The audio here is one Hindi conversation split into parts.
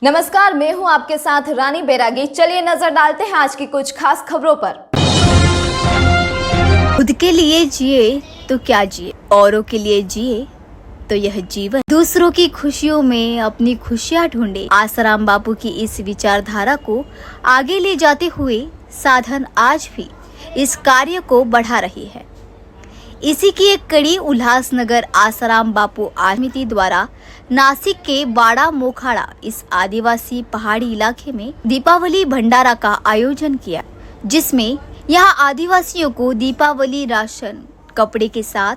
नमस्कार, मैं हूं आपके साथ रानी बैरागी। चलिए नजर डालते हैं आज की कुछ खास खबरों पर। खुद के लिए जिए तो क्या जिए, औरों के लिए जिए तो यह जीवन। दूसरों की खुशियों में अपनी खुशियां ढूंढे। आसाराम बापू की इस विचारधारा को आगे ले जाते हुए साधन आज भी इस कार्य को बढ़ा रही है। इसी की एक कड़ी उल्लासनगर आसाराम बापू समिति द्वारा नासिक के बाड़ा मोखाड़ा इस आदिवासी पहाड़ी इलाके में दीपावली भंडारा का आयोजन किया, जिसमें यहाँ आदिवासियों को दीपावली राशन, कपड़े के साथ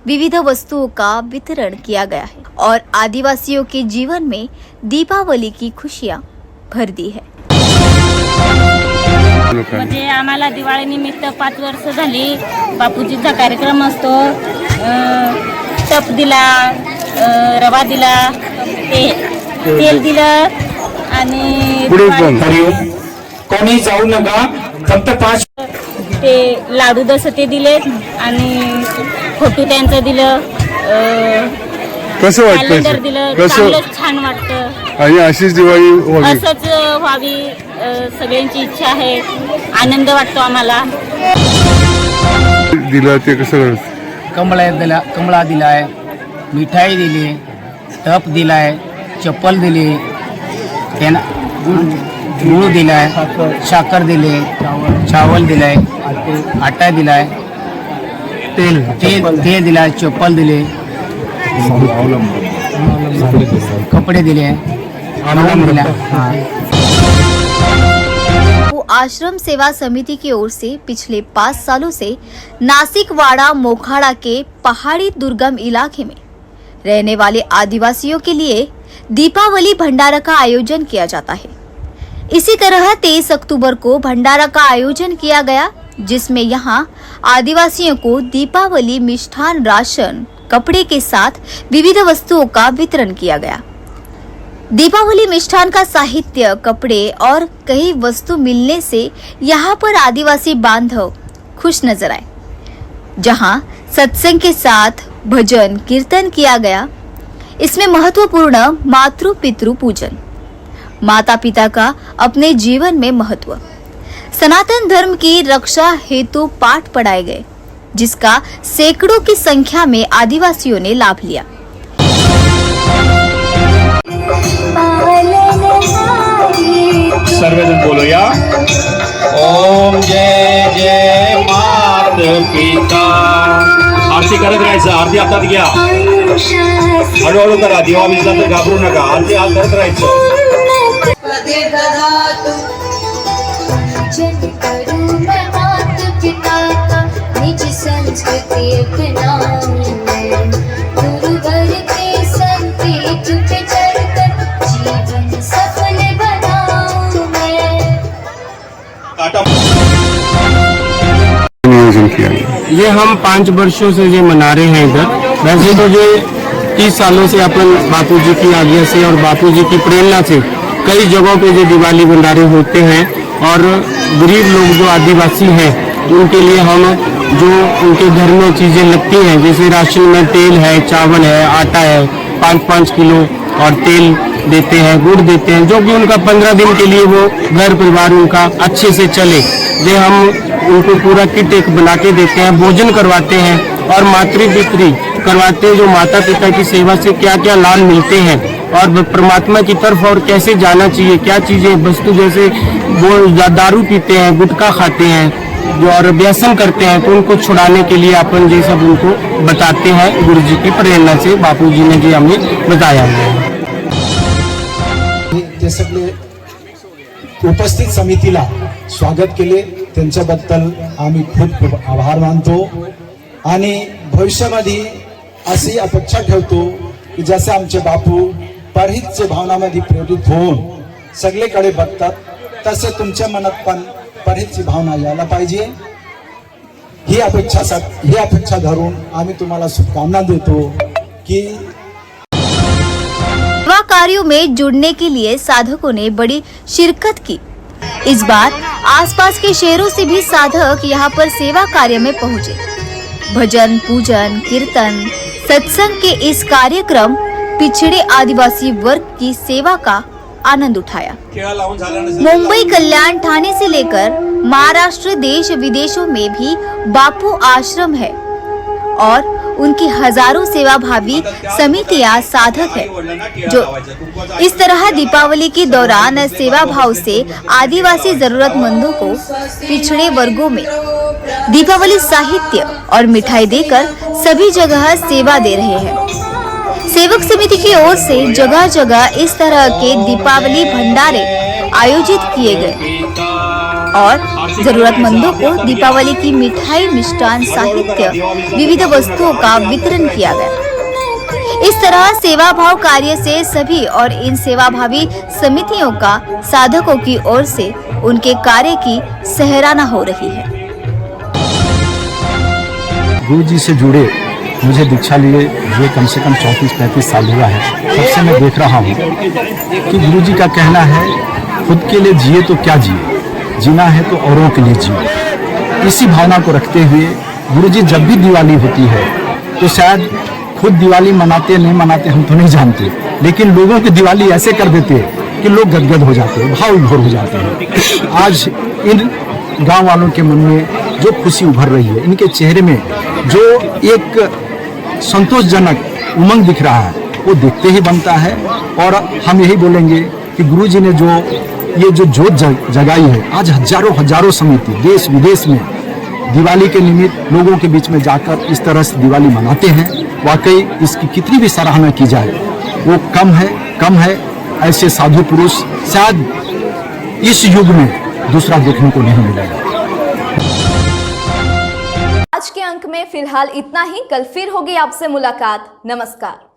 विविध वस्तुओं का वितरण किया गया है और आदिवासियों के जीवन में दीपावली की खुशियां भर दी है। म्हणजे आम्हाला दिवाळी निमित्त 5 वर्ष झाली बापूजीचा कार्यक्रम असतो। तप दिला, रवा दिला, तेल दिलं आणि कोणी जाऊ नका, फक्त 5 ते लाडू दसते दिले आणि फोटो त्यांचं दिलं। कसं वाटतं? कॅलेंडर दिलं, चांगलं छान वाटतं आणि अशीच दिवाळी व्हावी, असंच व्हावी सगळ्यांची इच्छा आहे। आनंद वाटतो आम्हाला। दिलं ते कसं? कमळा दिलाय, मिठाई दिली, टप दिलाय, चप्पल दिली, त्यांना गुळ दिलाय, साखर दिले, चावल दिलाय, आटा दिलाय, तेल दिलाय, चप्पल दिले, कपडे दिले, दिला। आश्रम सेवा समिति की ओर से पिछले 5 सालों से नासिक वाड़ा मोखाड़ा के पहाड़ी दुर्गम इलाके में रहने वाले आदिवासियों के लिए दीपावली भंडारा का आयोजन किया जाता है। इसी तरह 23 अक्टूबर को भंडारा का आयोजन किया गया, जिसमें यहाँ आदिवासियों को दीपावली मिष्ठान, राशन, कपड़े के साथ विविध वस्तुओं का वितरण किया गया। दीपावली मिष्ठान का साहित्य, कपड़े और कई वस्तु मिलने से यहाँ पर आदिवासी बांधव खुश नजर आए। जहाँ सत्संग के साथ भजन कीर्तन किया गया। इसमें महत्वपूर्ण मातृ पितृ पूजन, माता पिता का अपने जीवन में महत्व, सनातन धर्म की रक्षा हेतु पाठ पढ़ाए गए, जिसका सैकड़ों की संख्या में आदिवासियों ने लाभ लिया। सर्वजन बोलूया। ओम जय जय मात पिता। आरती करत राहायचं, आरती हातात घ्या, हळूहळू करा, दिवा विजला तर घाबरू नका, आरती हात करत राहायचं। ये हम 5 वर्षों से ये मना रहे हैं इधर। वैसे तो ये 30 सालों से अपन बापूजी की आज्ञा से और बापूजी की प्रेरणा से कई जगहों पे ये दिवाली भंडारे होते हैं और गरीब लोग जो आदिवासी हैं उनके लिए हम जो उनके घर में चीज़ें लगती हैं, जैसे राशन में तेल है, चावल है, आटा है, 5-5 किलो और तेल देते हैं, गुड़ देते हैं, जो कि उनका 15 दिन के लिए वो घर परिवार उनका अच्छे से चले। ये हम उनको पूरा किट एक बना के देते हैं, भोजन करवाते हैं और मातृपितृ करवाते हैं, जो माता पिता की सेवा से क्या क्या लाभ मिलते हैं और परमात्मा की तरफ और कैसे जाना चाहिए, क्या चीज़ें वस्तु, जैसे वो दारू पीते हैं, गुटखा खाते हैं जो और व्यसन करते हैं, तो उनको छुड़ाने के लिए अपन ये सब उनको बताते हैं। गुरु जी की प्रेरणा से बापूजी ने जी हमें बताया है। ते सगळे उपस्थित समितीला स्वागत केले, त्यांच्याबद्दल आम्ही खूप खूप आभार मानतो आणि भविष्यामध्ये अशी अपेक्षा ठेवतो की जसे आमचे बापू परहितच्या भावनामध्ये प्रेरित होऊन सगळीकडे बघतात, तसे तुमच्या मनात पण परहितची भावना यायला पाहिजे। ही अपेक्षा धरून आम्ही तुम्हाला शुभकामना देतो की सेवा कार्यों में जुड़ने के लिए साधकों ने बड़ी शिरकत की। इस बार आसपास के शहरों से भी साधक यहाँ पर सेवा कार्य में पहुँचे। भजन, पूजन, कीर्तन, सत्संग के इस कार्यक्रम पिछड़े आदिवासी वर्ग की सेवा का आनंद उठाया। खेळा लावून झाल्यानंतर मुंबई, कल्याण, ठाणे से लेकर महाराष्ट्र, देश विदेशों में भी बापू आश्रम है और उनकी हजारों सेवाभावी समितियां साधक है, जो इस तरह दीपावली के दौरान सेवा भाव से आदिवासी जरूरतमंदों को, पिछड़े वर्गों में दीपावली साहित्य और मिठाई देकर सभी जगह सेवा दे रहे हैं। सेवक समिति की ओर से जगह जगह इस तरह के दीपावली भंडारे आयोजित किए गए और जरूरतमंदों को दीपावली की मिठाई, मिष्टान, साहित्य, विविध वस्तुओं का वितरण किया गया। इस तरह सेवा भाव कार्य से सभी और इन सेवाभावी समितियों का साधकों की ओर से उनके कार्य की सराहना हो रही है। गुरु जी से जुड़े मुझे दीक्षा लिए ये कम से कम 34-35 साल हुआ है। तब से मैं देख रहा हूँ कि गुरु जी का कहना है, खुद के लिए जिए तो क्या जिए, जीना है तो औरों के लिए जिए। इसी भावना को रखते हुए गुरु जी जब भी दिवाली होती है तो शायद खुद दिवाली मनाते नहीं मनाते हम तो नहीं जानते, लेकिन लोगों की दिवाली ऐसे कर देते कि लोग गदगद हो जाते हैं, भाव विभोर हो जाते हैं। आज इन गांव वालों के मन में जो खुशी उभर रही है, इनके चेहरे में जो एक संतोषजनक उमंग दिख रहा है, वो देखते ही बनता है। और हम यही बोलेंगे कि गुरु जी ने जो ये जो जोत जगाई है, आज हजारों समिति देश विदेश में दिवाली के निमित्त लोगों के बीच में जाकर इस तरह से दिवाली मनाते हैं। वाकई इसकी कितनी भी सराहना की जाए वो कम है। ऐसे साधु पुरुष शायद इस युग में दूसरा देखने को नहीं मिलेगा। आज के अंक में फिलहाल इतना ही। कल फिर होगी आपसे मुलाकात। नमस्कार।